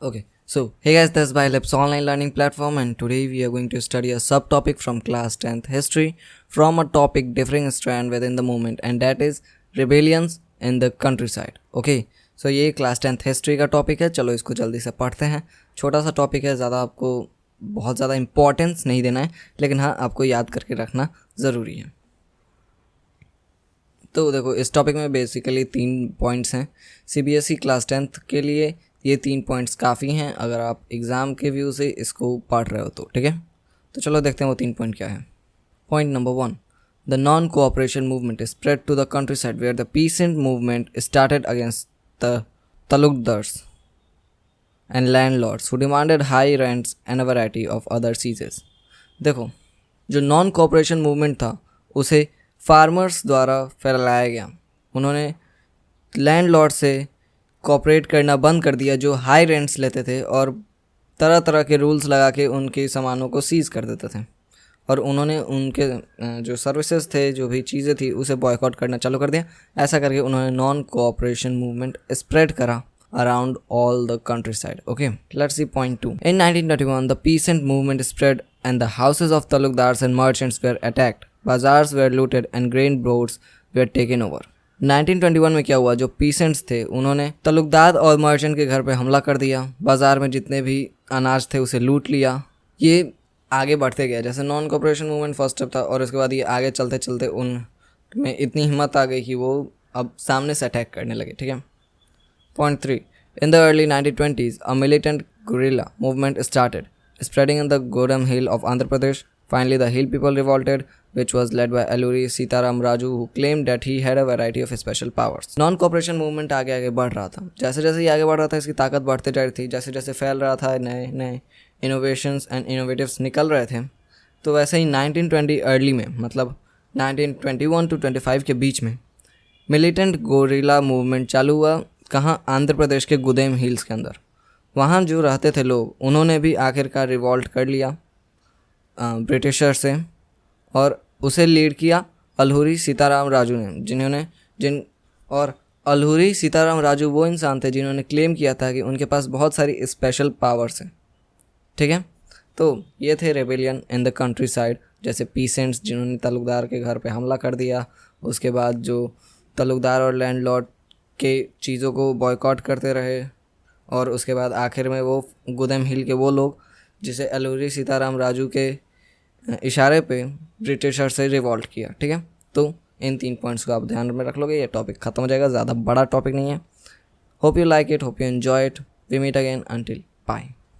Okay, so hey guys, this is Bylabs online learning platform, and today we are going to study a subtopic from class 10th history from a topic differing strand within the movement, and that is rebellions in the countryside. Okay, so ये class 10th history का topic है. चलो इसको जल्दी से पढ़ते हैं. छोटा सा टॉपिक है, ज़्यादा आपको बहुत ज़्यादा इंपॉर्टेंस नहीं देना है, लेकिन हाँ आपको याद करके रखना ज़रूरी है. तो देखो, इस टॉपिक में बेसिकली 3 पॉइंट्स हैं. CBSE क्लास 10th के लिए ये 3 पॉइंट्स काफ़ी हैं अगर आप एग्ज़ाम के व्यू से इसको पढ़ रहे हो तो. ठीक है, तो चलो देखते हैं वो 3 पॉइंट क्या है. Point number 1, the non cooperation movement spread to the countryside where the peasant movement started against the taluqdars and landlords who demanded high rents and a variety of other चीजेस. देखो, जो नॉन कोऑपरेशन मूवमेंट था उसे farmers द्वारा फैलाया गया. उन्होंने landlord से कोऑपरेट करना बंद कर दिया जो हाई रेंट्स लेते थे और तरह तरह के रूल्स लगा के उनके सामानों को सीज़ कर देते थे. और उन्होंने उनके जो सर्विसेज थे, जो भी चीज़ें थी, उसे बॉयकॉट करना चालू कर दिया. ऐसा करके उन्होंने नॉन कोऑपरेशन मूवमेंट स्प्रेड करा around all the countryside. Okay, let's see point 2. In 1921, the peasant movement spread and the houses of talukdars and merchants were attacked. Bazaars were looted and grain boards were taken over. 1921 में क्या हुआ, जो peasants थे उन्होंने तलुकदार और merchant के घर पे हमला कर दिया. बाज़ार में जितने भी अनाज थे उसे लूट लिया. ये आगे बढ़ते गया. जैसे non cooperation movement first step था और उसके बाद ये आगे चलते चलते उनमें इतनी हिम्मत आ गई कि वो अब सामने से अटैक करने लगे. ठीक है. Point 3. In the early 1920s, a militant guerrilla movement started, spreading in the Godam Hill of Andhra Pradesh. Finally, the Hill people revolted, which was led by Alluri Sitaram Raju, who claimed that he had a variety of special powers. Non-cooperation movement आगे आगे बढ़ रहा था. जैसे जैसे ये आगे बढ़ रहा था, इसकी ताकत बढ़ते जा रही थी. जैसे जैसे फैल रहा था, नए नए innovations and innovatives निकल रहे थे. तो वैसे ही 1920 अर्ली में, मतलब 1921 to 25 के बीच में मिलिटेंट गोरिल्ला मूवमेंट चालू हुआ. कहाँ? आंध्र प्रदेश के गुदेम हिल्स के अंदर. वहाँ जो रहते थे लोग, उन्होंने भी आखिरकार रिवॉल्ट कर लिया ब्रिटिशर से, और उसे लीड किया अल्हुरी सीताराम राजू ने. और अल्हुरी सीताराम राजू वो इंसान थे जिन्होंने क्लेम किया था कि उनके पास बहुत सारी स्पेशल पावर्स हैं. ठीक है, तो ये थे rebellion in the country side. जैसे पीसेंट्स जिन्होंने तलुकदार के घर पे हमला कर दिया, उसके बाद जो तलुकदार और लैंडलॉर्ड के चीज़ों को बॉयकॉट करते रहे, और उसके बाद आखिर में वो गुदेम हिल के वो लोग जिसे अल्हुरी सीताराम राजू के इशारे पे ब्रिटिशर से रिवॉल्ट किया. ठीक है, तो इन 3 पॉइंट्स को आप ध्यान में रख लोगे, ये टॉपिक ख़त्म हो जाएगा. ज़्यादा बड़ा टॉपिक नहीं है. Hope you like it, hope you enjoy it. We meet again. Until bye.